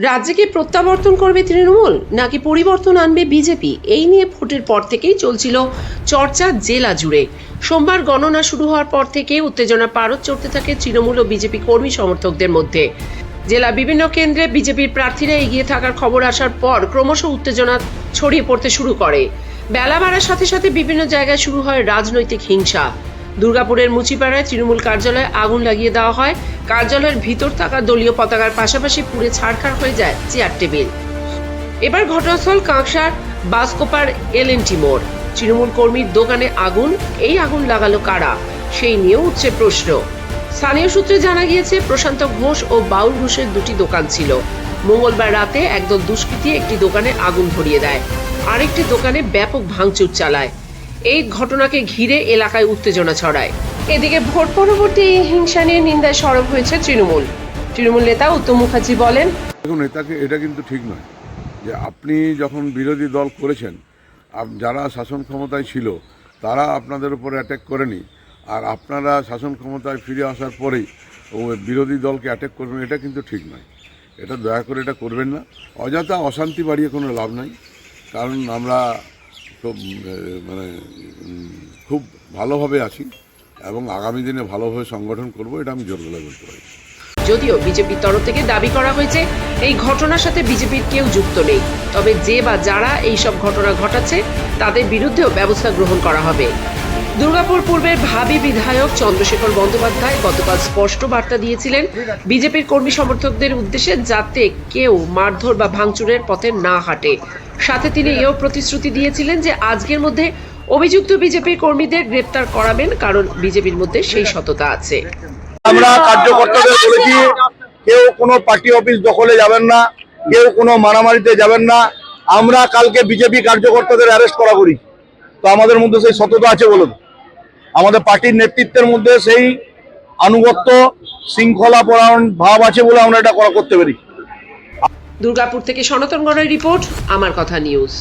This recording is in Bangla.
রাজ্যে কি প্রত্যাবর্তন করবে তৃণমূল নাকি পরিবর্তন আনবে বিজেপি, এই নিয়ে ভোটের পর থেকেই চলছিল চর্চা জেলা জুড়ে। সোমবার গণনা শুরু হওয়ার পর থেকে উত্তেজনা পারদ চড়তে থাকে তৃণমূল ও বিজেপি কর্মী সমর্থকদের মধ্যে। জেলা বিভিন্ন কেন্দ্রে বিজেপির প্রার্থীরা এগিয়ে থাকার খবর আসার পর ক্রমশ উত্তেজনা ছড়িয়ে পড়তে শুরু করে। বেলা বাড়ার সাথে সাথে বিভিন্ন জায়গায় শুরু হয় রাজনৈতিক হিংসা। দুর্গাপুরের মুচিপাড়ায় তৃণমূল কার্যালয়ে আগুন লাগিয়ে দেওয়া হয়। কার্যালয়ের ভিতর থাকা দলীয় পতাকার পাশাপাশি পুড়ে ছারখার হয়ে যায় চেয়ার টেবিল। এবার ঘটনাস্থল কাঁকসার বাসকোপার এলএনটি মোড়। তৃণমূল কর্মীর দোকানে আগুন, এই আগুন লাগালো কারা, সেই নিয়েও উঠছে প্রশ্ন। স্থানীয় সূত্রে জানা গিয়েছে, প্রশান্ত ঘোষ ও বাউল ঘোষের দুটি দোকান ছিল। মঙ্গলবার রাতে একদল দুষ্কৃতী একটি দোকানে আগুন ধরিয়ে দেয়, আরেকটি দোকানে ব্যাপক ভাঙচুর চালায়। এই ঘটনাকে ঘিরে এলাকায় উত্তেজনা ছড়ায়। এদিকে ভোট পরবর্তী এই হিংসা নিয়ে নিন্দায় সরব হয়েছে তৃণমূল নেতা উত্তম মুখার্জি বলেন, দেখুন, এটা কিন্তু ঠিক নয় যে আপনি যখন বিরোধী দল করেছেন, যারা শাসন ক্ষমতায় ছিল তারা আপনাদের উপর অ্যাটাক করেনি, আর আপনারা শাসন ক্ষমতায় ফিরে আসার পরেই বিরোধী দলকে অ্যাটাক করবেন, এটা কিন্তু ঠিক নয়। এটা দয়া করে এটা করবেন না। অযথা অশান্তি বাড়িয়ে কোনো লাভ নাই, কারণ আমরা খুব ভালোভাবে আছি এবং আগামী দিনে ভালোভাবে সংগঠন করব, এটা আমি জোর গলায় বলতে পারি। যদিও বিজেপির তরফ থেকে দাবি করা হয়েছে এই ঘটনার সাথে বিজেপির কেউ যুক্ত নেই, তবে যে বা যারা এই সব ঘটনা ঘটাচ্ছে তাদের বিরুদ্ধেও ব্যবস্থা গ্রহণ করা হবে। দুর্গাপুর পূর্বের ভাবী বিধায়ক চন্দ্রশেখর বন্দ্যোপাধ্যায় গতকাল স্পষ্ট বার্তা দিয়েছিলেন বিজেপির কর্মী সমর্থকদের উদ্দেশ্যে, যাতে কেউ মারধর বা ভাঙচুরের পথে না হাঁটে। সাথে তিনি এও প্রতিশ্রুতি দিয়েছিলেন যে আজকের মধ্যে অভিযুক্ত বিজেপির কর্মীদের গ্রেপ্তার করাবেন, কারণ বিজেপির মধ্যে সেই সততা আছে। আমরা কার্যকর্তাদের বলেছি, কেউ কোনো পার্টি অফিস দখলে যাবেন না, কেউ কোনো মারামারিতে যাবেন না। আমরা কালকে বিজেপি কার্যকর্তাদের অ্যারেস্ট করা করি, তো আমাদের মধ্যে সেই সততা আছে বলুন। আমাদের পার্টির নেতৃত্বের মধ্যে সেই আনুগত্য, শৃঙ্খলা পরায়ণ ভাব আছে বলে আমরা এটা করতে পারি। দুর্গাপুর থেকে সনাতন গড়ের রিপোর্ট, আমার কথা নিউজ।